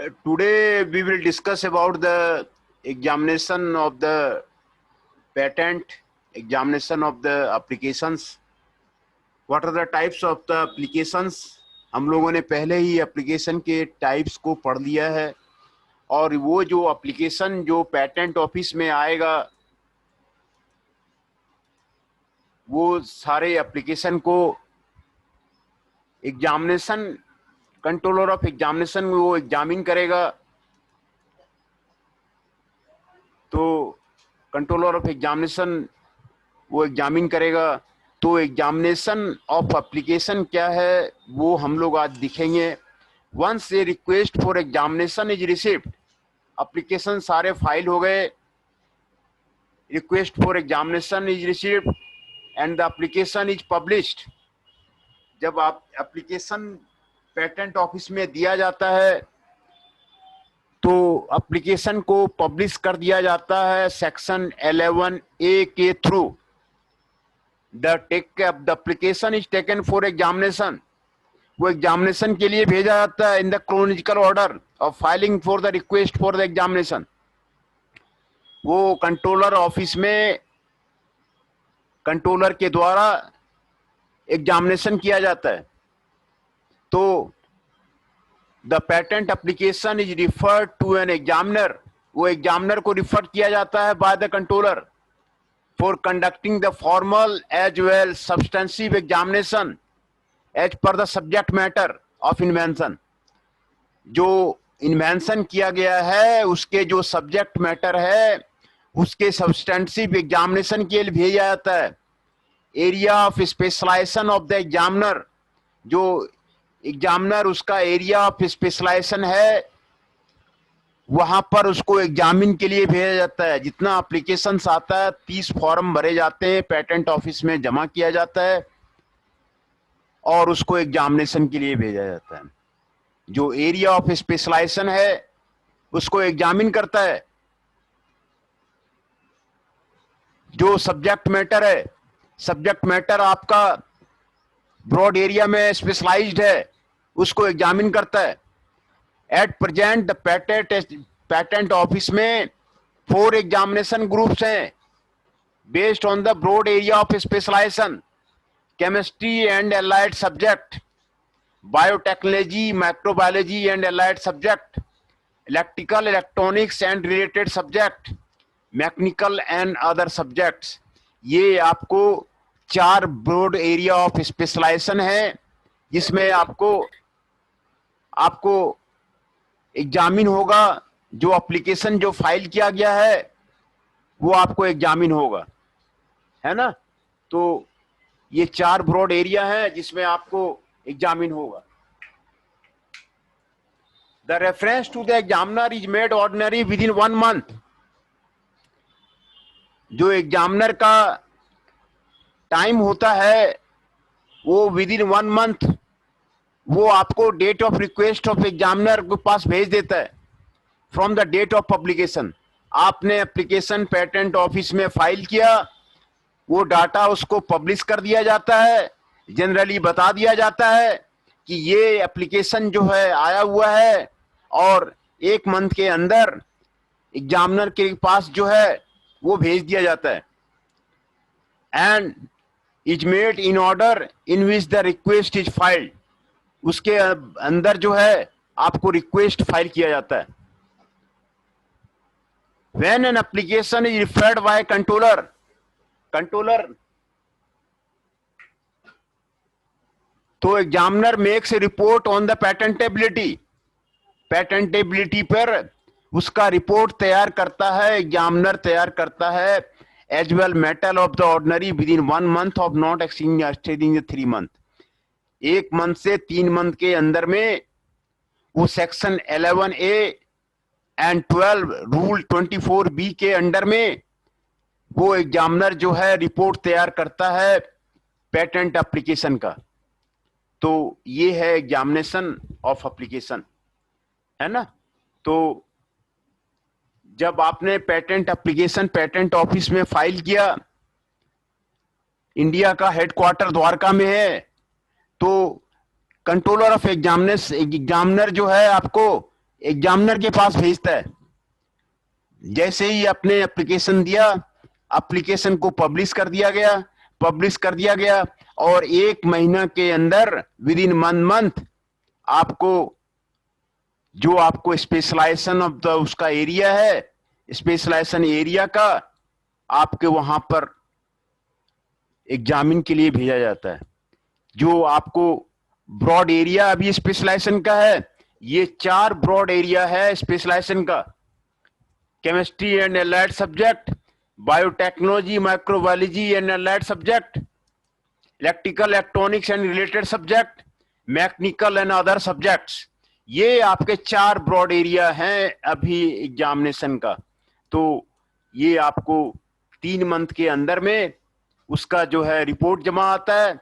Today we will discuss about the examination of the patent, examination of the applications. What are the types of the applications? हम लोगों ने पहले ही application के types को पढ़ लिया है और वो जो एप्लीकेशन जो पेटेंट ऑफिस में आएगा वो सारे एप्लीकेशन को एग्जामिनेशन कंट्रोलर ऑफ एग्जामिनेशन वो एग्जामिन करेगा। तो कंट्रोलर ऑफ एग्जामिनेशन वो एग्जामिन करेगा। तो एग्जामिनेशन ऑफ एप्लीकेशन क्या है वो हम लोग आज दिखेंगे। Once a request for examination is received, application सारे फाइल हो गए, request for examination is received and the application is published. जब आप एप्लीकेशन पेटेंट ऑफिस में दिया जाता है तो एप्लीकेशन को पब्लिश कर दिया जाता है सेक्शन 11A के थ्रू। The application is taken for examination, वो एग्जामिनेशन के लिए भेजा जाता है in the chronological order of filing for the request for the examination. वो कंट्रोलर ऑफिस में कंट्रोलर के द्वारा एग्जामिनेशन किया जाता है। तो the patent application is referred to an examiner, वो एग्जामिनर को रिफर किया जाता है by the controller for conducting the formal as well substantive examination as पर the subject matter of invention. जो इन्वेंशन किया गया है उसके जो सब्जेक्ट मैटर है उसके सब्सटेंसिव एग्जामिनेशन के लिए भेजा जाता है। Area of specialisation of the examiner, जो एग्जामिनर उसका एरिया ऑफ स्पेशलाइजेशन है वहां पर उसको एग्जामिन के लिए भेजा जाता है। जितना एप्लीकेशन आता है 30 फॉर्म भरे जाते हैं, पेटेंट ऑफिस में जमा किया जाता है और उसको एग्जामिनेशन के लिए भेजा जाता है। जो एरिया ऑफ स्पेशलाइजेशन है उसको एग्जामिन करता है। जो सब्जेक्ट मैटर है, सब्जेक्ट मैटर आपका ब्रॉड एरिया में स्पेशलाइज्ड है उसको एग्जामिन करता है। At present the patent office में 4 एग्जामिनेशन ग्रुप्स हैं based on the broad area of specialisation. Chemistry and allied subject, biotechnology, microbiology and allied subject, electrical, electronics and related subject, mechanical and other subjects. ये आपको 4 broad area of specialisation है जिसमें आपको examine होगा। जो application जो file किया गया है वो आपको एग्जामिन होगा, है ना। तो ये 4 ब्रॉड एरिया है जिसमें आपको एग्जामिन होगा। The reference to the examiner is made ordinary within 1 month. जो एग्जामिनर का टाइम होता है वो विद इन 1 मंथ वो आपको date of request of examiner के पास भेज देता है from the date of publication. आपने एप्लीकेशन पेटेंट ऑफिस में फाइल किया, वो डाटा उसको पब्लिश कर दिया जाता है। जनरली बता दिया जाता है कि ये एप्लीकेशन जो है आया हुआ है और 1 मंथ के अंदर एग्जामिनर के पास जो है वो भेज दिया जाता है। And is made in order in which the request is filed, उसके अंदर जो है आपको रिक्वेस्ट फाइल किया जाता है। When an application is referred by controller तो examiner makes a report on the patentability पर उसका रिपोर्ट तैयार करता है, एग्जामिनर तैयार करता है। As well matter of the ordinary within 1 month of not exceeding 3 month, 1 month से 3 मंथ के अंदर में वो section 11A and 12 rule 24B के अंडर में वो एग्जामिनर जो है रिपोर्ट तैयार करता है पेटेंट एप्लीकेशन का। तो ये है एग्जामिनेशन ऑफ एप्लीकेशन, है ना। तो जब आपने पेटेंट एप्लीकेशन पेटेंट ऑफिस में फाइल किया, इंडिया का हेडक्वार्टर द्वारका में है, तो कंट्रोलर ऑफ एग्जामिनर जो है आपको एग्जामिनर के पास भेजता है। जैसे ही आपने एप्लीकेशन दिया, एप्लीकेशन को पब्लिश कर दिया गया और 1 महीना के अंदर विद इन मंथ आपको जो आपको स्पेशलाइजेशन ऑफ द उसका एरिया है, स्पेशलाइजेशन एरिया का आपके वहां पर एग्जामिन के लिए भेजा जाता है। जो आपको ब्रॉड एरिया अभी स्पेशलाइजेशन का है, ये 4 ब्रॉड एरिया है स्पेशलाइजेशन का: chemistry and allied subject, biotechnology, microbiology and allied subject, electrical, electronics and related subject, mechanical and other subjects. ये आपके 4 ब्रॉड एरिया हैं अभी एग्जामिनेशन का। तो ये आपको 3 मंथ के अंदर में उसका जो है रिपोर्ट जमा आता है,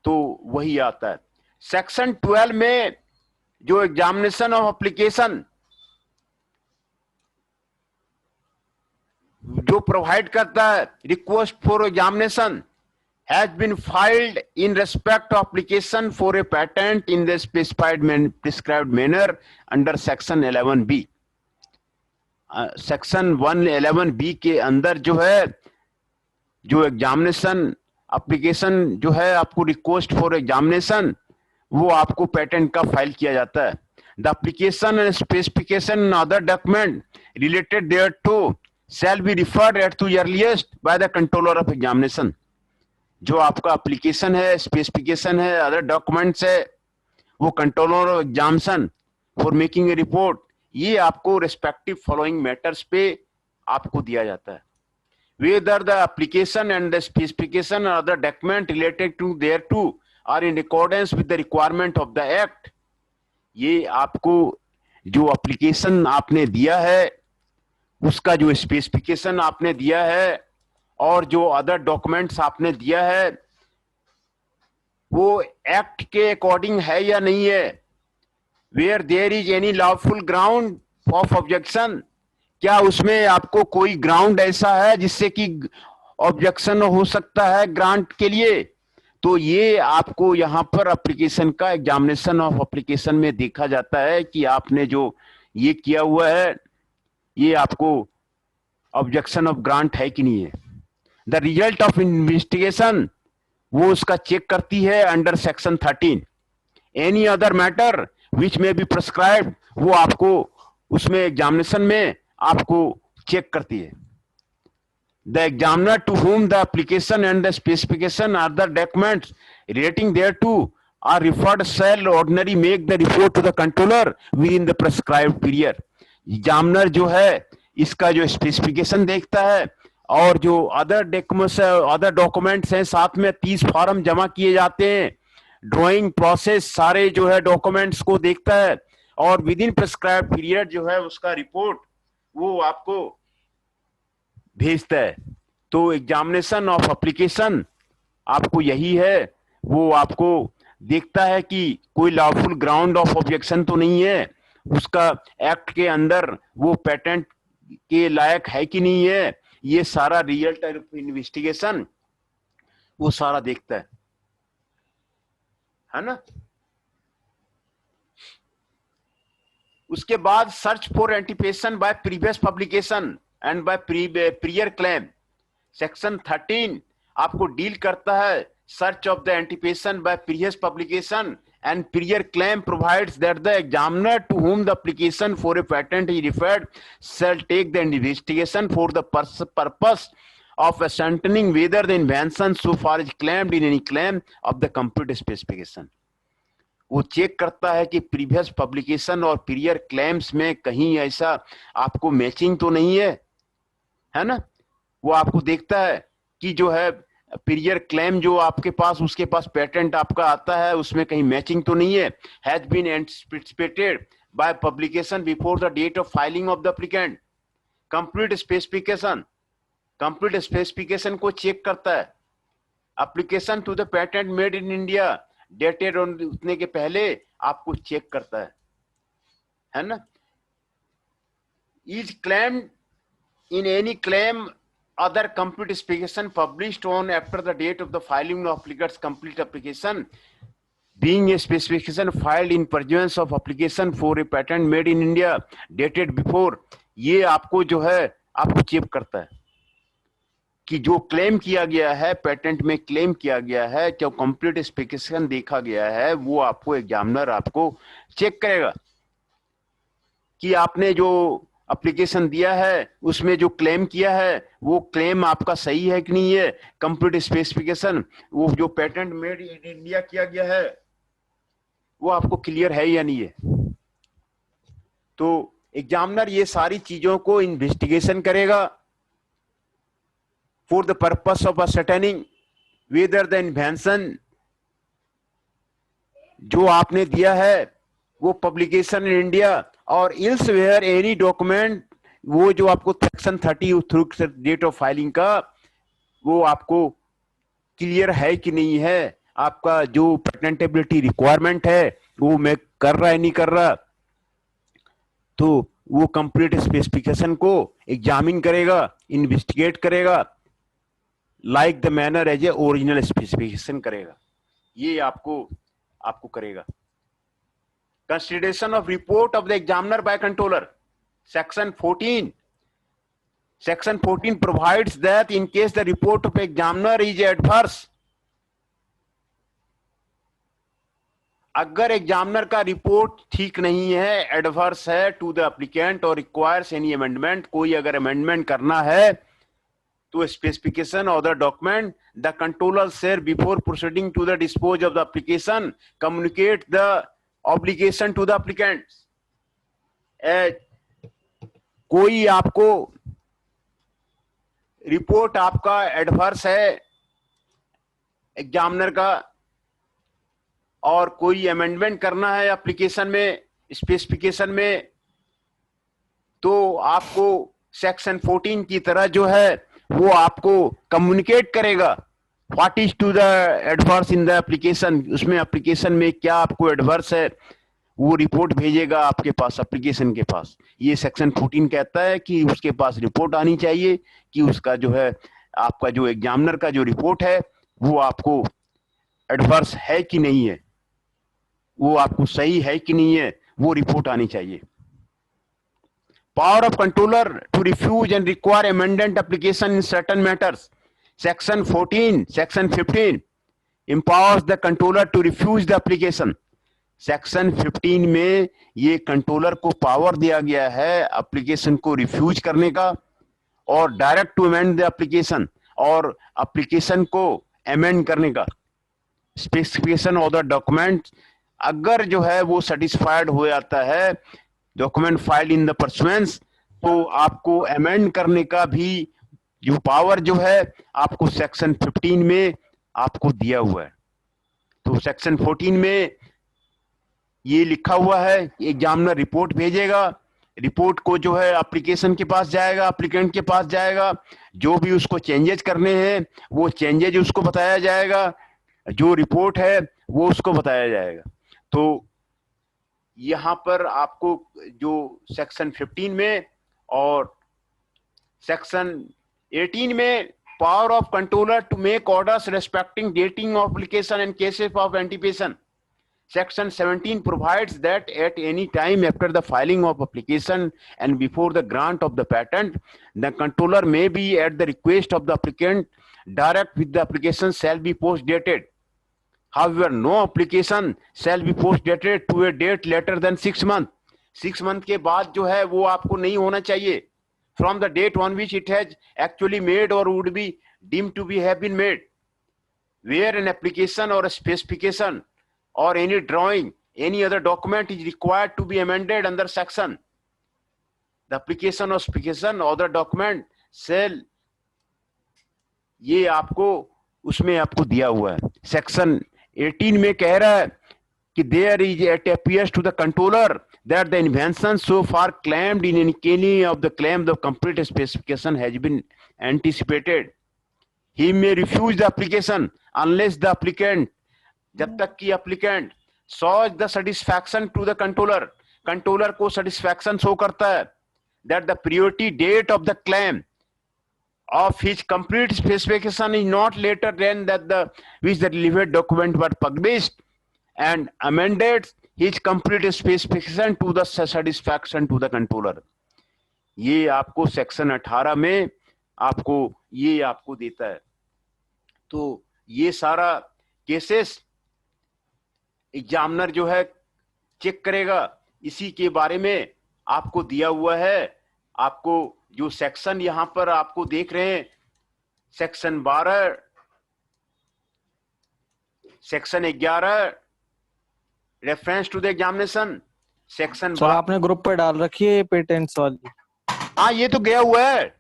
तो वही आता है। सेक्शन 12 में जो एग्जामिनेशन ऑफ एप्लीकेशन जो प्रोवाइड करता है, request for examination has been filed in respect of application for a patent in the specified prescribed manner under section 11B। Section 111B के अंदर जो है, जो एग्जामिनेशन एप्लीकेशन जो है आपको रिक्वेस्ट फॉर एग्जामिनेशन, वो आपको पेटेंट का फाइल किया जाता है। The application and specification other document related thereto shall be referred at the earliest by the controller of examination। जो आपका एप्लीकेशन है, स्पेसिफिकेशन है, अदर डॉक्यूमेंट्स है, वो controller of examination for making a report, ये आपको रेस्पेक्टिव फॉलोइंग मैटर्स पे आपको दिया जाता है। Whether the application and the specification और other document related to thereto are in accordance with the requirement of the act. ये आपको जो एप्लीकेशन आपने दिया है, उसका जो स्पेसिफिकेशन आपने दिया है और जो अदर डॉक्यूमेंट्स आपने दिया है, वो एक्ट के अकॉर्डिंग है या नहीं है। Where there is any lawful ground of objection, क्या उसमें आपको कोई ग्राउंड ऐसा है जिससे कि ऑब्जेक्शन हो सकता है ग्रांट के लिए। तो ये आपको यहाँ पर एप्लीकेशन का एग्जामिनेशन ऑफ एप्लीकेशन में देखा जाता है कि आपने जो ये किया हुआ है, ये आपको ऑब्जेक्शन ऑफ ग्रांट है कि नहीं है। द रिजल्ट ऑफ इन्वेस्टिगेशन, वो उसका चेक करती है under section 13। Any other matter which में बी प्रिस्क्राइब्ड, वो आपको उसमें एग्जामिनेशन में आपको चेक करती है। The examiner to whom the application and the specification are the documents relating thereto are referred shall ordinarily make the report to the controller within the prescribed period। Examiner जो है इसका जो specification देखता है और जो अदर डॉक्यूमेंट्स हैं, साथ में 30 फॉर्म जमा किए जाते हैं, ड्राइंग प्रोसेस, सारे जो है डॉक्यूमेंट्स को देखता है और विद इन प्रिस्क्राइब्ड पीरियड जो है उसका रिपोर्ट वो आपको भेजता है। तो एग्जामिनेशन ऑफ एप्लीकेशन आपको यही है, वो आपको देखता है कि कोई लॉफुल ग्राउंड ऑफ ऑब्जेक्शन तो नहीं है, उसका एक्ट के अंदर वो पेटेंट के लायक है कि नहीं है। ये सारा रिजल्ट ऑफ इन्वेस्टिगेशन वो सारा देखता है ना। उसके बाद search for anticipation by previous publication and by prior claim. Section 13 आपको डील करता है search of the anticipation by previous publication and prior claim provides that the examiner to whom the application for a patent is referred shall take the investigation for the purpose of ascertaining whether the invention so far is claimed in any claim of the complete specification। वो check करता है कि previous publication और prior claims में कहीं ऐसा आपको matching तो नहीं है ना। वो आपको देखता है कि जो है प्रियर क्लेम जो आपके पास, उसके पास पेटेंट आपका आता है, उसमें कहीं मैचिंग तो नहीं है। Has been anticipated by publication before the date of filing of the applicant. Complete specification को चेक करता है। Application to the patent made in India dated उतने के पहले आपको चेक करता है ना। Is claimed in any claim other complete specification published on after the date of the filing of applicant's complete application being a specification filed in pursuance of application for a patent made in India dated before, ये आपको जो है आपको check करता है कि जो claim किया गया है, पेटेंट में क्लेम किया गया है, जो कंप्लीट स्पेसिफिकेशन देखा गया है, वो आपको एग्जामिनर आपको चेक करेगा कि आपने जो एप्लीकेशन दिया है उसमें जो क्लेम किया है वो क्लेम आपका सही है कि नहीं है, कंप्लीट स्पेसिफिकेशन वो जो पेटेंट मेड इन इंडिया किया गया है वो आपको क्लियर है या नहीं है। तो एग्जामिनर ये सारी चीजों को इन्वेस्टिगेशन करेगा for the purpose of ascertaining whether the invention जो आपने दिया है वो पब्लिकेशन इन इंडिया और elsewhere एनी डॉक्यूमेंट वो जो आपको section 30 through date of filing का वो आपको क्लियर है कि नहीं है, आपका जो पेटेंटेबिलिटी रिक्वायरमेंट है वो मैं कर रहा है नहीं कर रहा, तो वो कंप्लीट स्पेसिफिकेशन को एग्जामिन करेगा, इन्वेस्टिगेट करेगा, like the manner as a original specification करेगा, ये आपको करेगा। Consideration of report of the examiner by controller, section 14 provides that in case the report of examiner is adverse, अगर एग्जामिनर का report ठीक नहीं है, एडवर्स है टू द एप्लीकेंट और रिक्वायर्स एनी अमेंडमेंट, कोई अगर अमेंडमेंट करना है to a specification or the document, the controller shall before proceeding to the dispose of the application communicate the obligation to the applicant. कोई आपको report आपका adverse है examiner का और कोई अमेंडमेंट करना है एप्लीकेशन में, स्पेसिफिकेशन में, तो आपको सेक्शन 14 की तरह जो है वो आपको कम्युनिकेट करेगा what is to the adverse in the application, उसमें एप्लीकेशन में क्या आपको एडवर्स है वो रिपोर्ट भेजेगा आपके पास, एप्लीकेशन के पास। ये सेक्शन 14 कहता है कि उसके पास रिपोर्ट आनी चाहिए कि उसका जो है आपका जो एग्जामिनर का जो रिपोर्ट है वो आपको एडवर्स है कि नहीं है, वो आपको सही है कि नहीं है, वो रिपोर्ट आनी चाहिए। Power of controller to refuse and require amendment application in certain matters. Section 15 empowers the controller to refuse the application. Section 15 में ये कंट्रोलर को पावर दिया गया है एप्लीकेशन को रिफ्यूज करने का और direct to amend the application और एप्लीकेशन को अमेंड करने का। स्पेसिफिकेशन ऑफ द डॉक्यूमेंट अगर जो है वो सेटिस्फाइड हो जाता है document file in the pursuance, तो आपको अमेंड करने का भी जो पावर जो है आपको सेक्शन 15 में आपको दिया हुआ है। तो सेक्शन 14 में ये लिखा हुआ है एग्जामिनर रिपोर्ट भेजेगा, रिपोर्ट को जो है एप्लीकेशन के पास जाएगा, एप्लीकेंट के पास जाएगा, जो भी उसको चेंजेस करने हैं वो चेंजेस उसको बताया जाएगा, जो रिपोर्ट है वो उसको बताया जाएगा। तो यहां पर आपको जो सेक्शन 15 में और सेक्शन 18 में power of controller to make orders respecting dating of application and cases of anticipation, section 17 provides that at any time after the filing of application and before the grant of the patent, the controller may be at the request of the applicant direct with the application shall be post dated. However, no application shall be post dated to a date later than 6 months. 6 month के बाद जो है वो आपको नहीं होना चाहिए from the date on which it has actually made or would be deemed to be have been made. Where an application or a specification or any drawing, any other document is required to be amended under section, the application or specification or the document shall, ये आपको उसमें आपको दिया हुआ है। Section 18 में कह रहा है कि there is it appears to the controller that the invention so far claimed in any of the claim the complete specification has been anticipated. He may refuse the application unless the applicant, जब तक कि applicant shows the satisfaction to the controller, controller को satisfaction show करता है that the priority date of the claim of his complete specification is not later than that the which the relevant document were published and amended his complete specification to the satisfaction to the controller. ये आपको section 18 में आपको ये आपको देता है। तो ये सारा केसेस एग्जामिनर जो है चेक करेगा, इसी के बारे में आपको दिया हुआ है। आपको जो सेक्शन यहां पर आपको देख रहे हैं, section 12, section 11 reference to the examination, section sir आपने ग्रुप पे डाल रखी है पेटेंट्स वाली। हाँ ये तो गया हुआ है,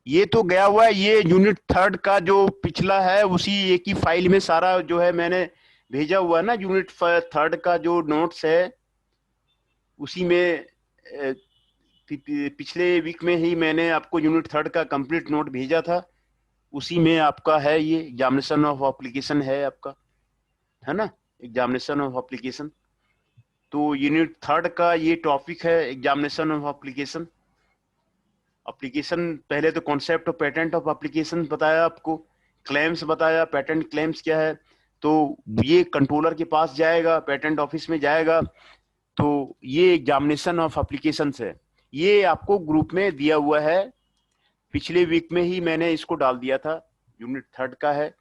ये तो गया हुआ है। ये यूनिट 3 का जो पिछला है उसी एक ही फाइल में सारा जो है मैंने भेजा हुआ है ना। यूनिट 3 का जो नोट्स है उसी में पिछले वीक में ही मैंने आपको यूनिट 3 का कंप्लीट नोट भेजा था। उसी में आपका है ये एग्जामिनेशन ऑफ एप्लीकेशन है आपका, है ना, एग्जामिनेशन ऑफ एप्लीकेशन। तो यूनिट 3 का ये टॉपिक है एग्जामिनेशन ऑफ एप्लीकेशन। एप्लीकेशन पहले तो concept of patent of application बताया आपको, क्लेम्स बताया, पेटेंट क्लेम्स क्या है। तो ये कंट्रोलर के पास जाएगा, पेटेंट ऑफिस में जाएगा। तो ये एग्जामिनेशन ऑफ एप्लीकेशन है, ये आपको ग्रुप में दिया हुआ है। पिछले वीक में ही मैंने इसको डाल दिया था, यूनिट 3 का है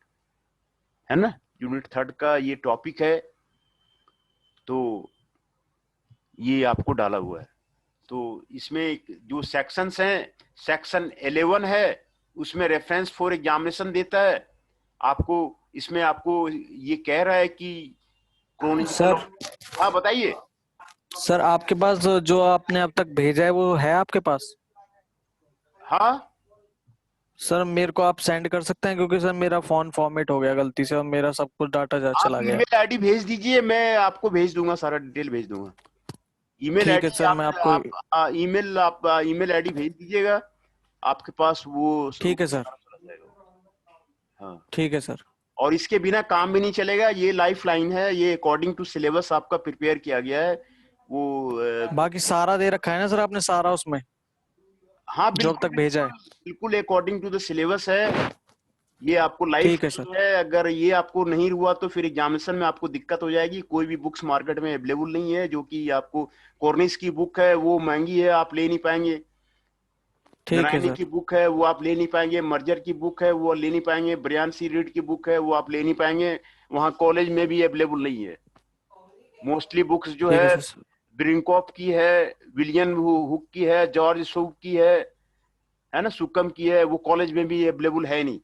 ना, यूनिट 3 का ये टॉपिक है। तो ये आपको डाला हुआ है। तो इसमें जो सेक्शंस हैं, सेक्शन 11 है, उसमें रेफरेंस फॉर एग्जामिनेशन देता है आपको। इसमें आपको ये कह रहा है कि सर हाँ बताइए। सर आपके पास जो आपने अब तक भेजा है वो है आपके पास? हाँ सर मेरे को आप सेंड कर सकते हैं, क्योंकि सर मेरा फोन फॉर्मेट हो गया गलती से और मेरा सब कुछ डाटा आप चला गया। ईमेल आईडी भेज दीजिए, मैं आपको भेज दूंगा, सारा डिटेल भेज दूंगा। ईमेल ठीक है आईडी सर, मैं आपको आप ईमेल आईडी भेज दीजिएगा, आपके पास वो ठीक है सर, चला जाएगा। हाँ ठीक है सर। और इसके बिना काम भी नहीं चलेगा। ये लाइफ लाइन है, ये अकॉर्डिंग टू सिलेबस आपका प्रिपेयर किया गया है। वो बाकी सारा दे रखा है ना सर आपने, सारा उसमें हाँ जो अब बिल्कुल तक भेजा है? बिल्कुल अकॉर्डिंग टू द सिलेबस है। ये आपको लाइफ ठीक है सर। है। अगर ये आपको नहीं हुआ तो फिर एग्जामिनेशन में आपको दिक्कत हो जाएगी। कोई भी बुक्स मार्केट में अवेलेबल नहीं है, जो कि आपको कॉर्निश की बुक है वो महंगी है, आप ले नहीं पाएंगे। ठीक है नारायणी सर। की बुक है वो आप ले नहीं पाएंगे, मर्जर की बुक है वो ले नहीं पाएंगे, ब्रियान सी रीड की बुक है वो आप ले नहीं पाएंगे, वहाँ कॉलेज में भी अवेलेबल नहीं है। मोस्टली बुक्स जो ठीक है है सर। ब्रिंकॉफ की है, विलियम हुक की है, जॉर्ज सूक की है ना, सुकम की है, वो कॉलेज में भी अवेलेबल है नहीं।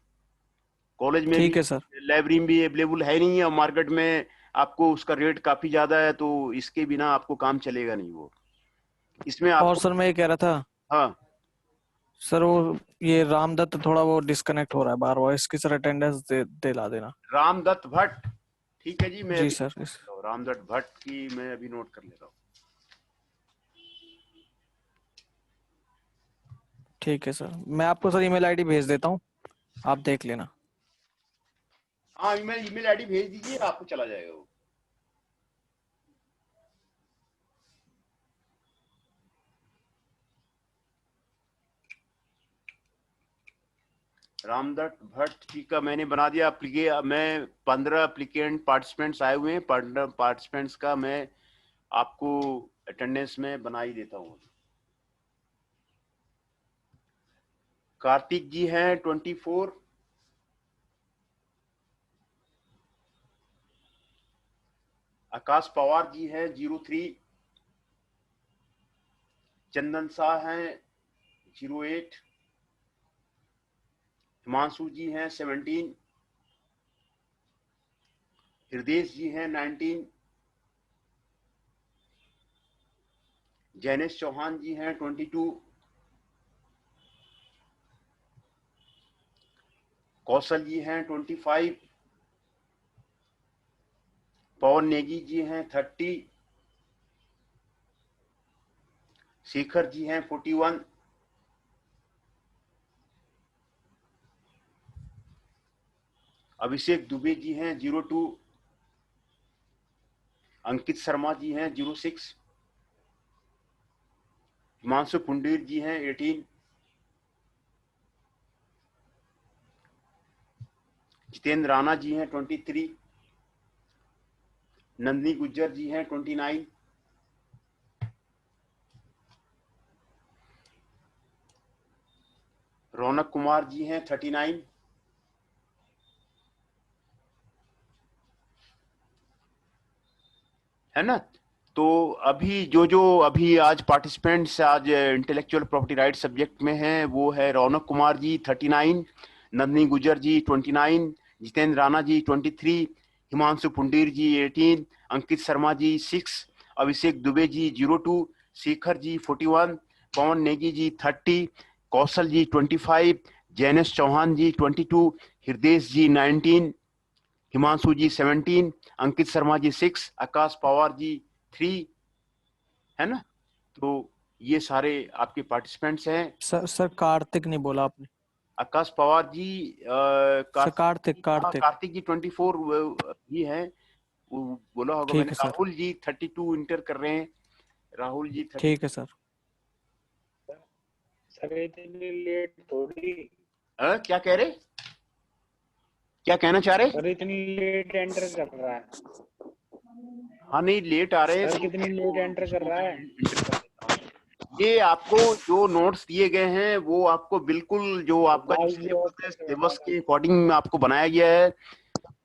कॉलेज में भी, ठीक है सर। लाइब्रेरी में भी अवेलेबल है नहीं है, और मार्केट में आपको उसका रेट काफी ज्यादा है। तो इसके बिना आपको काम चलेगा नहीं। वो इसमें और आपको सर मैं ये कह रहा था हाँ सर, वो ये रामदत्त थोड़ा वो डिस्कनेक्ट हो रहा है बार बार, इसकी सर अटेंडेंस दिला देना। रामदत्त भट्ट, ठीक है जी, मैं जी अभी सर। रामदत्त भट्ट की मैं अभी नोट कर ले रहा हूँ। ठीक है सर, मैं आपको सर ईमेल आईडी भेज देता हूँ, आप देख लेना। हाँ ईमेल आईडी भेज दीजिए, आपको चला जाएगा वो। रामदत्त भट्ट जी का मैंने बना दिया। मैं 15 एप्लीकेंट पार्टिसिपेंट्स आए हुए हैं, 15 पार्टिसिपेंट्स का मैं आपको अटेंडेंस में बना ही देता हूँ। कार्तिक जी हैं 24, आकाश पवार जी हैं 03, चंदन शाह हैं 08, हिमांशु जी हैं 17, हृदय जी हैं 19, जैनेश चौहान जी हैं 22, कौशल जी हैं 25, पवन नेगी जी हैं 30, शेखर जी हैं 41, अभिषेक दुबे जी हैं 02, अंकित शर्मा जी हैं 06, हिमांशु पुंडीर जी हैं 18, जितेंद्र राणा जी हैं 23, नंदिनी गुज्जर जी हैं 29, रौनक कुमार जी हैं 39, है ना। तो अभी जो अभी आज पार्टिसिपेंट्स आज इंटेलेक्चुअल प्रॉपर्टी राइट सब्जेक्ट में हैं वो है रौनक कुमार जी 39, नंदिनी गुजर जी 29, जितेंद्र राणा जी 23, हिमांशु पुंडीर जी 18, अंकित शर्मा जी 6, अभिषेक दुबे जी 02, शेखर जी 41, पवन नेगी जी 30, कौशल जी 25, जैनेश चौहान जी 22, हृदय जी 19, हिमांशु जी 17, अंकित शर्मा जी 6, आकाश पवार जी 3, है ना। तो ये सारे आपके पार्टिसिपेंट्स हैं। सर कार्तिक नहीं बोला आपने। आकाश पवार जी, सर कार्तिक कार्तिक। कार्तिक जी 24 ही हैं, वो बोला होगा ठीक मैंने। है सर। राहुल जी 32 इंटर कर रहे हैं, राहुल जी 30। ठीक है सर। सर इतनी लेट थोड़ी। क्या कह रहे, क्या कहना चाह रहे? सर इतनी लेट एंटर कर रहा है। हाँ नहीं, लेट आ रहे हैं सर तो कितनी लेट एंटर कर रहा है। ये आपको जो नोट्स दिए गए हैं वो आपको बिल्कुल जो आपका जो माइक भी ऑफ सिलेबस है करके सिलेबस बताना। के अकॉर्डिंग आपको बनाया गया है।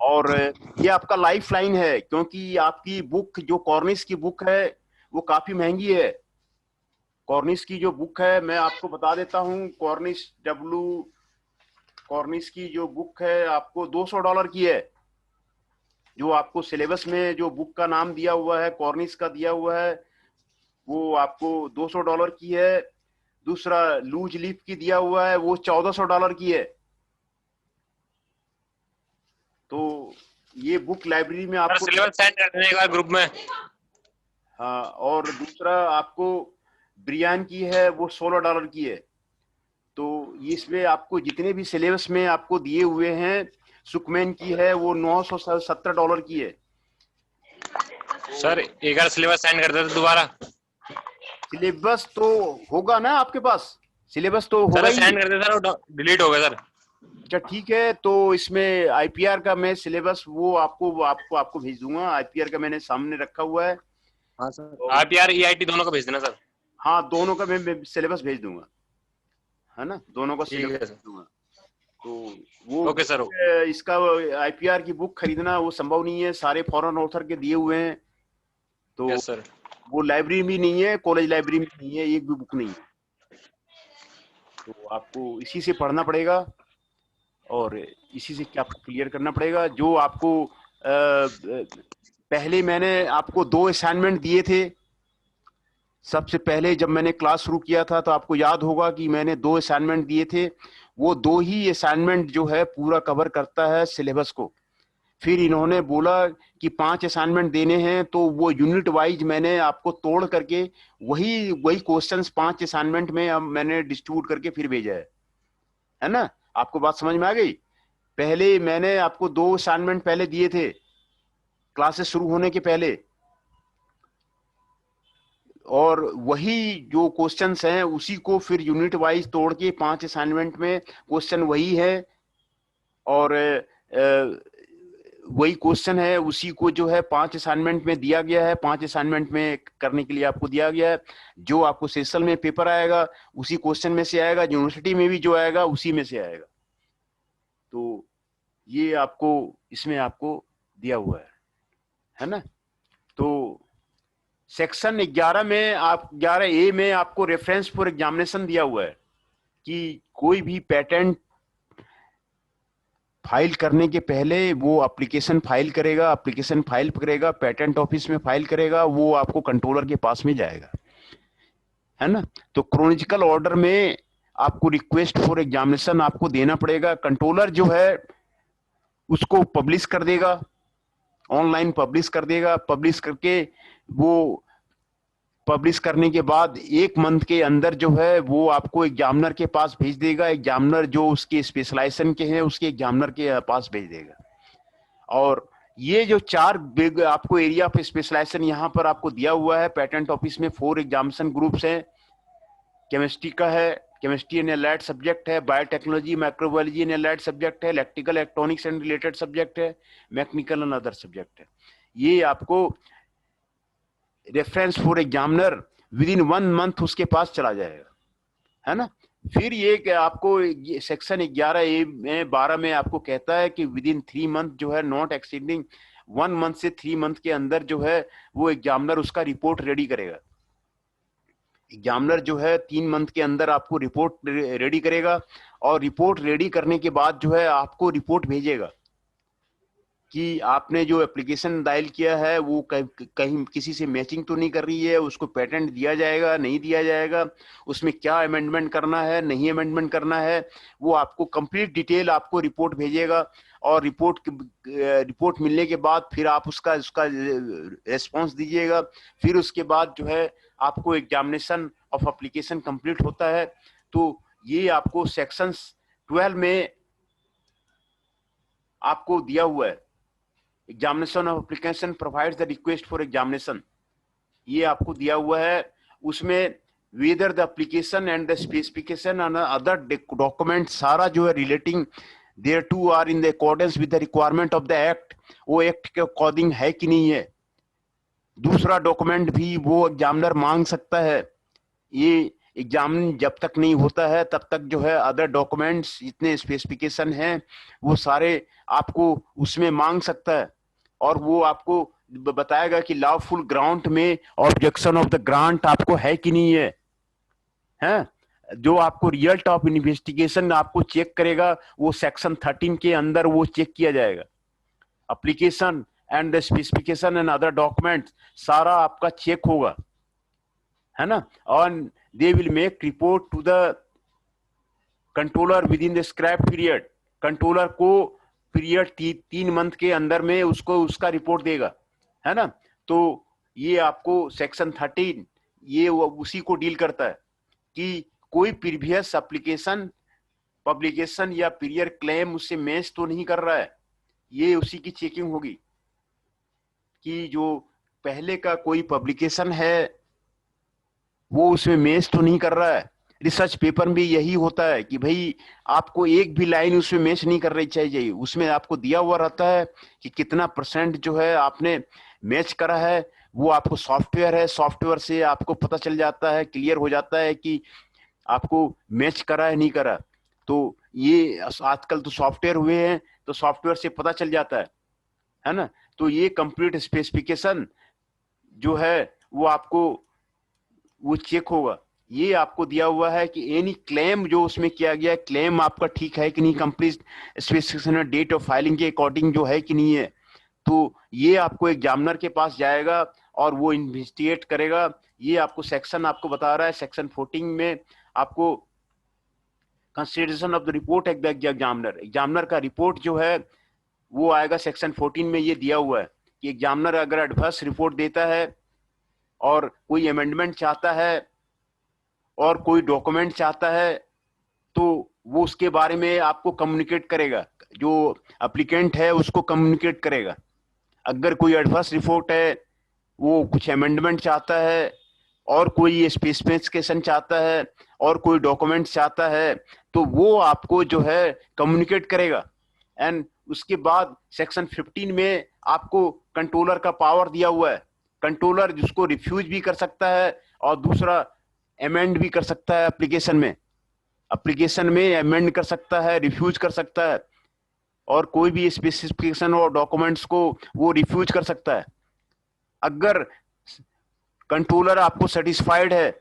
और ये आपका लाइफ लाइन है, क्योंकि आपकी बुक जो कॉर्निश की बुक है वो काफी महंगी है। कॉर्निश की जो बुक है मैं आपको बता देता हूँ, कॉर्निश की जो बुक है आपको $200 की है। जो आपको सिलेबस में जो बुक का नाम दिया हुआ है कॉर्निश का दिया हुआ है वो आपको $200 की है। दूसरा लूज लीफ की दिया हुआ है वो $1400 की है। तो ये बुक लाइब्रेरी में सर आपको, सिलेबस सेंड कर देने ग्रुप में। हाँ, और दूसरा आपको ब्रियान की है वो $16 की है। तो इसमें आपको जितने भी सिलेबस में आपको दिए हुए हैं, सुकमैन की है वो $970 की है। सर एक बार सिलेबस सेंड कर देते दोबारा। सिलेबस तो होगा ना आपके पास, सिलेबस तो होगा सर ही। सेंड कर दे सर, वो डिलीट हो गया सर। अच्छा ठीक है, तो इसमें आईपीआर का मैं सिलेबस वो आपको भेज दूंगा। आईपीआर का मैंने सामने रखा हुआ है। हाँ सर, आईपीआर ईआईटी दोनों को भेज देना सर। हाँ, दोनों का मैं सिलेबस भेज दूंगा, है ना, दोनों का ठीक सिलेबस है भेज सर। दूंगा। तो वो ओके सर। इसका आईपीआर की बुक खरीदना वो संभव नहीं है, सारे फॉरेन ऑथर के दिए हुए हैं। तो यस सर। वो लाइब्रेरी में नहीं है, कॉलेज लाइब्रेरी में नहीं है, एक भी बुक नहीं है। तो आपको इसी से पढ़ना पड़ेगा और इसी से क्या आपको क्लियर करना पड़ेगा। जो आपको पहले मैंने आपको 2 असाइनमेंट दिए थे। सबसे पहले जब मैंने क्लास शुरू किया था तो आपको याद होगा कि मैंने 2 असाइनमेंट दिए थे। वो 2 ही असाइनमेंट जो है पूरा कवर करता है सिलेबस को। फिर इन्होंने बोला कि 5 असाइनमेंट देने हैं, तो वो यूनिट वाइज मैंने आपको तोड़ करके वही क्वेश्चंस 5 असाइनमेंट में अब मैंने डिस्ट्रीब्यूट करके फिर भेजा है ना। आपको बात समझ में आ गई? पहले मैंने आपको 2 असाइनमेंट पहले दिए थे क्लासेस शुरू होने के पहले, और वही जो क्वेश्चंस हैं उसी को फिर यूनिट वाइज तोड़ के 5 असाइनमेंट में क्वेश्चन वही है, और वही क्वेश्चन है, उसी को जो है 5 असाइनमेंट में दिया गया है। 5 असाइनमेंट में करने के लिए आपको दिया गया है। जो आपको सेशन में पेपर आएगा उसी क्वेश्चन में से आएगा, यूनिवर्सिटी में भी जो आएगा उसी में से आएगा। तो ये आपको इसमें आपको दिया हुआ है ना। तो सेक्शन 11 में आप 11A में आपको रेफरेंस फॉर एग्जामिनेशन दिया हुआ है कि कोई भी पेटेंट फाइल करने के पहले वो एप्लीकेशन फाइल करेगा, पेटेंट ऑफिस में फाइल करेगा, वो आपको कंट्रोलर के पास में जाएगा, है ना। तो क्रोनोलॉजिकल ऑर्डर में आपको रिक्वेस्ट फॉर एग्जामिनेशन आपको देना पड़ेगा। कंट्रोलर जो है उसको पब्लिश कर देगा, ऑनलाइन पब्लिश कर देगा। पब्लिश करके वो पब्लिश करने के बाद 1 मंथ के अंदर जो है वो आपको एग्जामिनर के पास भेज देगा। एग्जामिनर जो उसके स्पेशलाइजेशन के हैं उसके एग्जामिनर के पास भेज देगा। और ये जो 4 बिग आपको एरिया ऑफ स्पेशलाइजेशन यहाँ पर आपको दिया हुआ है पेटेंट ऑफिस में, 4 एग्जामिनेशन ग्रुप्स हैं। केमिस्ट्री का है, केमिस्ट्री एंड एलाइड सब्जेक्ट है। Biotechnology microbiology and allied subject है। Electrical electronics and related subject है। मैकेनिकल एंड अदर सब्जेक्ट है। ये आपको reference for examiner within 1 month उसके पास चला जाएगा, है ना। फिर ये कि आपको सेक्शन 11A में 12 में आपको कहता है कि विद इन 3 मंथ जो है, नॉट एक्सीडिंग 1 मंथ से 3 मंथ के अंदर जो है वो एग्जामिनर उसका रिपोर्ट रेडी करेगा। एग्जामिनर जो है 3 मंथ के अंदर आपको रिपोर्ट रेडी करेगा, और रिपोर्ट रेडी करने के बाद जो है आपको रिपोर्ट भेजेगा कि आपने जो एप्लीकेशन दायर किया है वो कहीं किसी से मैचिंग तो नहीं कर रही है, उसको पेटेंट दिया जाएगा नहीं दिया जाएगा, उसमें क्या अमेंडमेंट करना है नहीं अमेंडमेंट करना है, वो आपको कंप्लीट डिटेल आपको रिपोर्ट भेजेगा। और रिपोर्ट मिलने के बाद फिर आप उसका रेस्पॉन्स दीजिएगा। फिर उसके बाद जो है आपको एग्जामिनेशन ऑफ एप्लीकेशन कंप्लीट होता है। तो ये आपको सेक्शन 12 में आपको दिया हुआ है। Examination of application provides the request for examination, ये आपको दिया हुआ है। उसमें whether the application and the specification and other document सारा जो है relating thereto are in the accordance with the requirement of the act, वो एक्ट के अकॉर्डिंग है कि नहीं है। दूसरा डॉक्यूमेंट भी वो एग्जामिनर मांग सकता है। ये एग्जामिन जब तक नहीं होता है तब तक जो है अदर डॉक्यूमेंट्स जितने स्पेसिफिकेशन हैं वो सारे आपको उसमें मांग सकता है, और वो आपको बताएगा कि लॉफुल ग्राउंड में ऑब्जेक्शन ऑफ द ग्रांट आपको है कि नहीं है, हैं? जो आपको रिजल्ट ऑफ इन्वेस्टिगेशन आपको चेक करेगा वो सेक्शन 13 के अंदर वो चेक किया जाएगा। Application and the specification and other document सारा आपका चेक होगा, है ना। और they will make report to the controller within the scrap period, controller को पीरियड 3 मंथ के अंदर में उसको उसका रिपोर्ट देगा, है ना। तो ये आपको सेक्शन 13 ये उसी को डील करता है कि कोई प्रीवियस एप्लीकेशन पब्लिकेशन या पीरियड क्लेम उससे मैच तो नहीं कर रहा है, ये उसी की चेकिंग होगी कि जो पहले का कोई पब्लिकेशन है वो उसमें मैच तो नहीं कर रहा है। रिसर्च पेपर में भी यही होता है कि भाई आपको एक भी लाइन उसमें मैच नहीं कर रही चाहिए, उसमें आपको दिया हुआ रहता है कि कितना % जो है आपने मैच करा है। वो आपको सॉफ्टवेयर है, सॉफ्टवेयर से आपको पता चल जाता है, क्लियर हो जाता है कि आपको मैच करा है नहीं करा। तो ये आजकल तो सॉफ्टवेयर हुए हैं तो सॉफ्टवेयर से पता चल जाता है ना। तो ये कंप्लीट स्पेसिफिकेशन जो है वो आपको वो चेक होगा। ये आपको दिया हुआ है कि एनी क्लेम जो उसमें किया गया है, क्लेम आपका ठीक है कि नहीं, complete specification date of filing के अकॉर्डिंग जो है कि नहीं है। तो ये आपको एग्जामिनर के पास जाएगा और वो इन्वेस्टिगेट करेगा। ये आपको सेक्शन आपको बता रहा है सेक्शन 14 में आपको consideration of the report at the examiner, examiner का रिपोर्ट जो है वो आएगा सेक्शन 14 में। ये दिया हुआ है कि एग्जामिनर अगर एडवर्स रिपोर्ट देता है और कोई अमेंडमेंट चाहता है और कोई डॉक्यूमेंट चाहता है तो वो उसके बारे में आपको कम्युनिकेट करेगा, जो एप्लीकेंट है उसको कम्युनिकेट करेगा। अगर कोई एडवर्स रिपोर्ट है, वो कुछ अमेंडमेंट चाहता है और कोई स्पेसिफिकेशन चाहता है और कोई डॉक्यूमेंट चाहता है तो वो आपको जो है कम्युनिकेट करेगा। एंड उसके बाद सेक्शन 15 में आपको कंट्रोलर का पावर दिया हुआ है। कंट्रोलर जिसको रिफ्यूज भी कर सकता है और दूसरा अमेंड भी कर सकता है। एप्लीकेशन में अमेंड कर सकता है, रिफ्यूज कर सकता है, और कोई भी स्पेसिफिकेशन और डॉक्यूमेंट्स को वो रिफ्यूज कर सकता है। अगर कंट्रोलर आपको सेटिस्फाइड है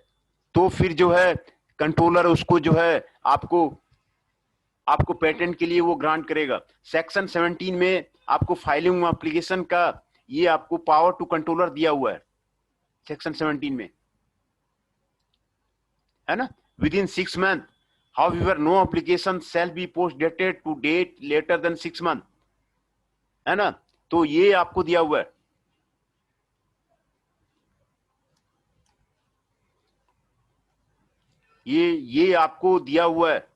तो फिर जो है कंट्रोलर उसको जो है आपको पेटेंट के लिए वो ग्रांट करेगा। सेक्शन 17 में आपको फाइलिंग एप्लीकेशन का ये आपको पावर टू कंट्रोलर दिया हुआ है सेक्शन 17 में, है ना। Within 6 month however no application shall be post dated to date later than 6 month, है ना। तो ये आपको दिया हुआ है। ये आपको दिया हुआ है।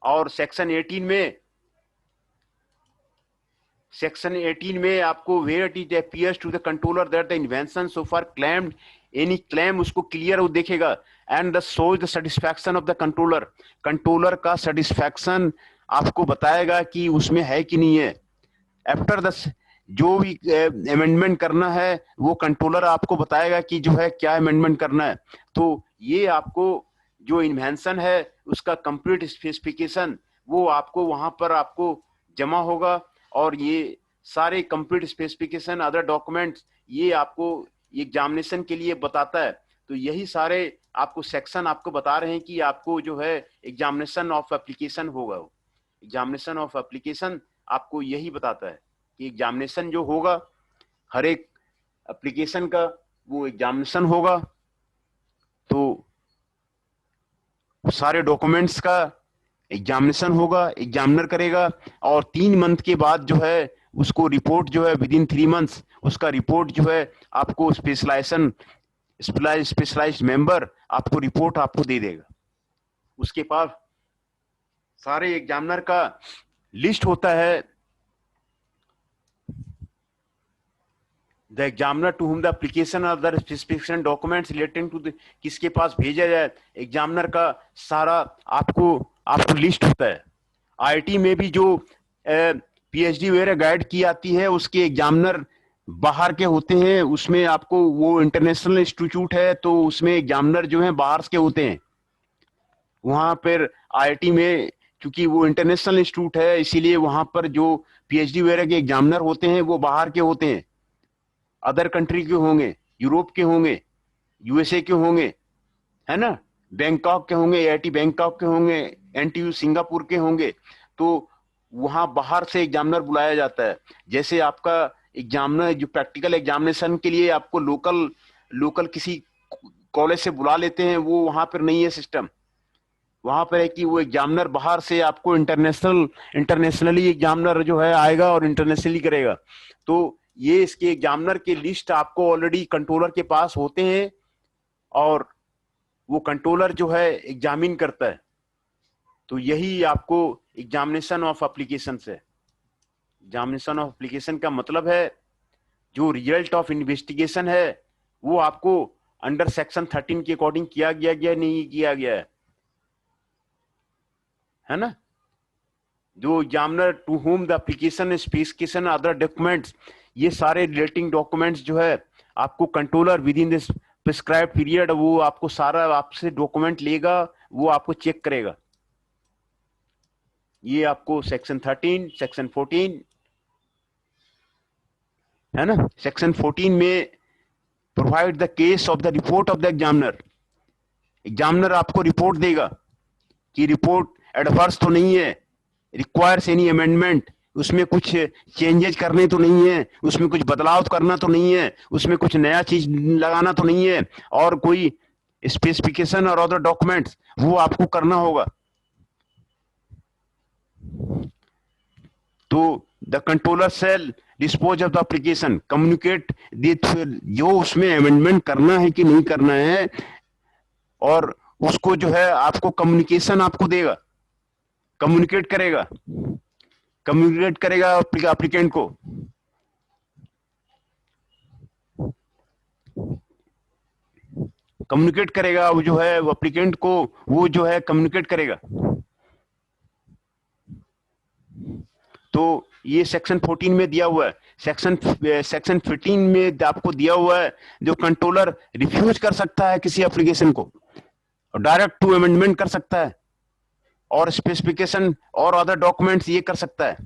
और सेक्शन 18 में आपको where it appears to the controller that the invention so far claimed any claim उसको क्लियर वो देखेगा and the shows the satisfaction of the controller का सेटिस्फैक्शन आपको बताएगा कि उसमें है कि नहीं है। आफ्टर द जो भी अमेंडमेंट करना है वो कंट्रोलर आपको बताएगा कि जो है क्या अमेंडमेंट करना है। तो ये आपको जो इन्वेंशन है उसका कंप्लीट स्पेसिफिकेशन वो आपको वहां पर आपको जमा होगा, और ये सारे कंप्लीट स्पेसिफिकेशन अदर डॉक्यूमेंट्स ये आपको एग्जामिनेशन के लिए बताता है। तो यही सारे आपको सेक्शन आपको बता रहे हैं कि आपको जो है एग्जामिनेशन ऑफ एप्लीकेशन होगा। एग्जामिनेशन ऑफ एप्लीकेशन आपको यही बताता है कि एग्जामिनेशन जो होगा हर एक एप्लीकेशन का वो एग्जामिनेशन होगा। तो सारे डॉक्यूमेंट्स का एग्जामिनेशन होगा, एग्जामिनर करेगा, और 3 मंथ के बाद जो है उसको रिपोर्ट जो है विद इन 3 मंथ्स उसका रिपोर्ट जो है आपको स्पेशलाइज्ड मेंबर आपको रिपोर्ट आपको दे देगा। उसके पास सारे एग्जामिनर का लिस्ट होता है। The examiner to whom the application और the specification documents relating to किसके पास भेजा जाए, एग्जामिनर का सारा आपको लिस्ट होता है। आईआईटी में भी जो पीएचडी वगैरह गाइड की आती है उसके एग्जामिनर बाहर के होते हैं, उसमें आपको वो इंटरनेशनल इंस्टीट्यूट है तो उसमें एग्जामिनर जो है बाहर के होते हैं। वहां पर आईआईटी में क्योंकि वो इंटरनेशनल इंस्टीट्यूट है इसीलिए वहां पर जो पीएचडी वगैरह के एग्जामिनर होते हैं वो बाहर के होते हैं, अदर कंट्री के होंगे, यूरोप के होंगे, यूएसए के होंगे, है ना, बैंकॉक के होंगे, आईआईटी बैंकॉक के होंगे, एनटीयू सिंगापुर के होंगे। तो वहां बाहर से एग्जामिनर बुलाया जाता है। जैसे आपका एग्जामिनर जो प्रैक्टिकल एग्जामिनेशन के लिए आपको लोकल किसी कॉलेज से बुला लेते हैं, वो वहां पर नहीं है सिस्टम। वहां पर है कि वो एग्जामिनर बाहर से आपको इंटरनेशनली एग्जामिनर जो है आएगा और इंटरनेशनली करेगा। तो ये इसके एग्जामिनर के लिस्ट आपको ऑलरेडी कंट्रोलर के पास होते हैं, और वो कंट्रोलर जो है एग्जामिन करता है। तो यही आपको एग्जामिनेशन ऑफ एप्लीकेशन है। एग्जामिनेशन ऑफ एप्लीकेशन का मतलब है जो रिजल्ट ऑफ इन्वेस्टिगेशन है वो आपको अंडर सेक्शन 13 के अकॉर्डिंग किया गया नहीं किया गया है ना। जो examiner to whom the application specification other documents ये सारे रिलेटिंग डॉक्यूमेंट्स जो है आपको controller within this prescribe period वो आपको सारा आपसे डॉक्यूमेंट लेगा, वो आपको चेक करेगा। ये आपको सेक्शन 13 सेक्शन 14 है ना। सेक्शन 14 में provide the case of the report of the examiner. Examiner आपको रिपोर्ट देगा कि रिपोर्ट एडवर्स तो नहीं है, रिक्वायर्स एनी अमेंडमेंट, उसमें कुछ चेंजेज करने तो नहीं है, उसमें कुछ बदलाव करना तो नहीं है, उसमें कुछ नया चीज लगाना तो नहीं है, और कोई स्पेसिफिकेशन और अदर डॉक्यूमेंट्स वो आपको करना होगा। तो the controller shall dispose of the application communicate जो उसमें अमेंडमेंट करना है कि नहीं करना है, और उसको जो है आपको कम्युनिकेशन आपको देगा, कम्युनिकेट करेगा एप्लीकेंट को। कम्युनिकेट करेगा वो जो है वो एप्लीकेंट को वो जो है कम्युनिकेट करेगा। तो ये सेक्शन 14 में दिया हुआ है। सेक्शन 15 में आपको दिया हुआ है जो कंट्रोलर रिफ्यूज कर सकता है किसी एप्लीकेशन को और डायरेक्ट टू अमेंडमेंट कर सकता है, और स्पेसिफिकेशन और अदर डॉक्यूमेंट्स ये कर सकता है।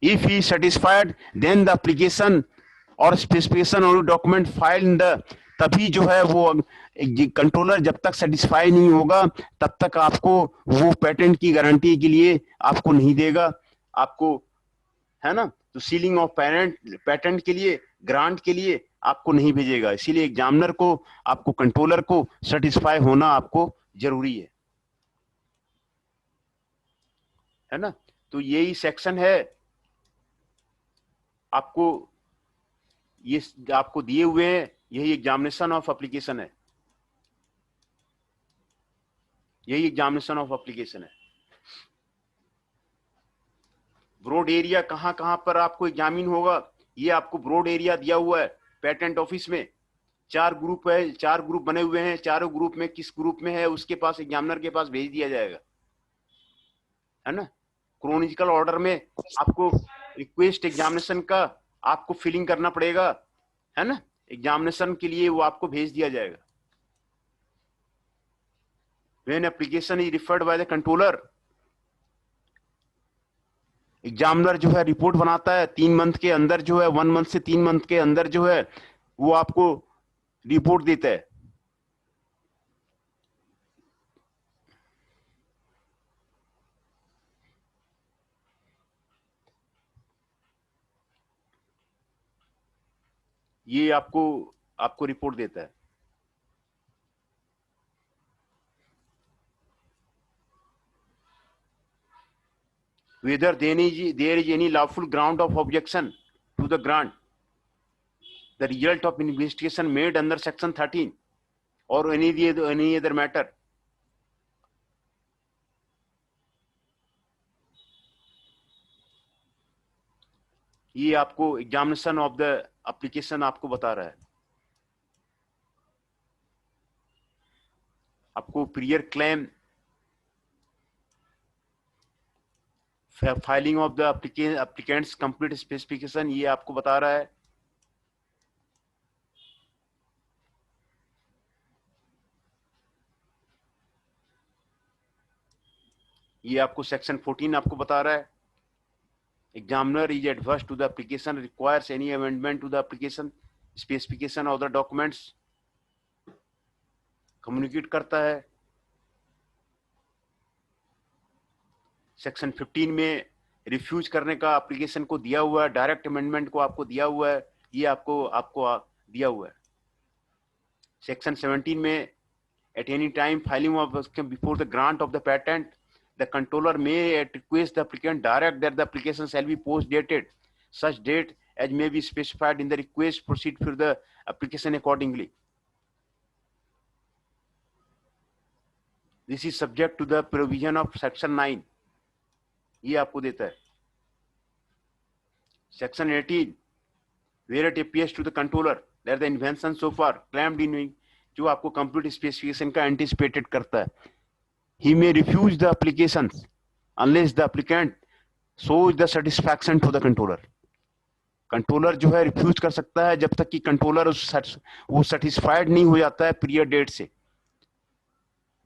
If he satisfied then the application और स्पेसिफिकेशन और डॉक्यूमेंट फाइल इन द, तभी जो है वो कंट्रोलर जब तक सेटिस्फाई नहीं होगा तब तक आपको वो पेटेंट की गारंटी के लिए आपको नहीं देगा आपको, है ना। तो सीलिंग ऑफ पेटेंट के लिए ग्रांट के लिए आपको नहीं भेजेगा। इसीलिए एग्जामिनर को आपको कंट्रोलर को सेटिस्फाई होना आपको जरूरी है ना। तो यही सेक्शन है आपको, ये आपको दिए हुए हैं, यही एग्जामिनेशन ऑफ एप्लीकेशन है, यही एग्जामिनेशन ऑफ एप्लीकेशन है। ब्रॉड एरिया कहां कहां पर आपको एग्जामिन होगा, ये आपको ब्रॉड एरिया दिया हुआ है पेटेंट ऑफिस में। 4 ग्रुप है, 4 ग्रुप बने हुए हैं, चारों ग्रुप में किस ग्रुप में है उसके पास एग्जामिनर के पास भेज दिया जाएगा, है ना। क्रोनोलॉजिकल ऑर्डर में आपको रिक्वेस्ट एग्जामिनेशन का आपको फिलिंग करना पड़ेगा, है ना। एग्जामिनेशन के लिए वो आपको भेज दिया जाएगा। When application is referred by the controller, examiner जो है रिपोर्ट बनाता है 3 मंथ के अंदर, जो है 1 मंथ से 3 मंथ के अंदर जो है वो आपको रिपोर्ट देता है। ये आपको रिपोर्ट देता है। Whether there is any lawful ground of objection to the grant, the result of investigation made under section 13 or any other matter. ये आपको एग्जामिनेशन ऑफ द एप्लीकेशन आपको बता रहा है। आपको prior claim, filing of the applicants complete specification, ये आपको बता रहा है। ये आपको सेक्शन 14 आपको बता रहा है। Examiner is adverse to the application, requires any amendment to the application specification of the documents, communicate करता है। सेक्शन 15 में रिफ्यूज करने का एप्लीकेशन को दिया हुआ है, डायरेक्ट अमेंडमेंट को आपको दिया हुआ है, ये आपको दिया हुआ है। सेक्शन 17 में at any time filing of before the grant of the patent, the controller may request the applicant direct that the application shall be post dated such date as may be specified in the request, proceed for the application accordingly. This is subject to the provision of section 9, ये आपको देता है। Section 18, where it appears to the controller that the invention so far claimed in, जो आपको complete specification का anticipated करता है, he may refuse the applications unless the applicant shows the satisfaction to the controller. Controller जो है refuse कर सकता है जब तक कि कंट्रोलर वो सेटिस्फाइड नहीं हो जाता है पीरियड डेट से।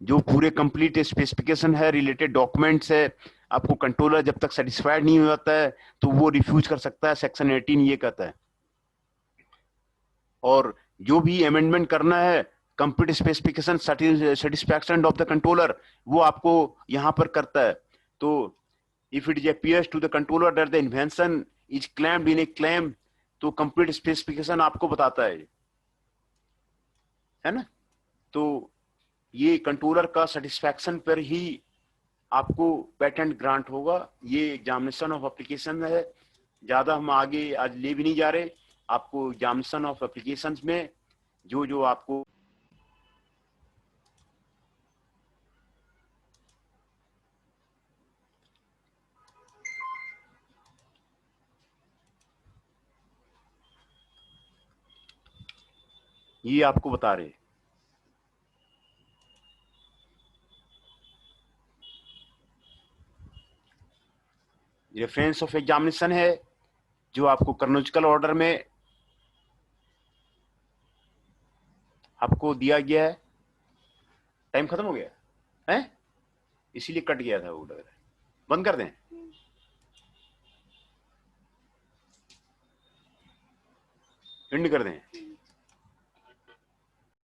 जो पूरे कंप्लीट स्पेसिफिकेशन है, रिलेटेड डॉक्यूमेंट्स है, आपको कंट्रोलर जब तक सेटिस्फाइड नहीं हो जाता है तो वो रिफ्यूज कर सकता है। सेक्शन 18 ये कहता है। और जो भी अमेंडमेंट करना है, complete specification satisfaction of the controller, वो आपको यहां पर करता है। तो if it is appears to the controller that the invention is claimed in a claim, तो कंप्लीट स्पेसिफिकेशन आपको बताता है ना। तो ये कंट्रोलर का सेटिस्फैक्शन पर ही आपको पेटेंट ग्रांट होगा। ये एग्जामिनेशन ऑफ एप्लीकेशन है। ज्यादा हम आगे आज ले भी नहीं जा रहे। आपको एग्जामिनेशन ऑफ एप्लीकेशंस में जो आपको ये आपको बता रहे। रेफरेंस ऑफ एग्जामिनेशन है जो आपको क्रोनोलॉजिकल ऑर्डर में आपको दिया गया है। टाइम खत्म हो गया है, इसीलिए कट गया था वो। बंद कर दें, एंड कर दें।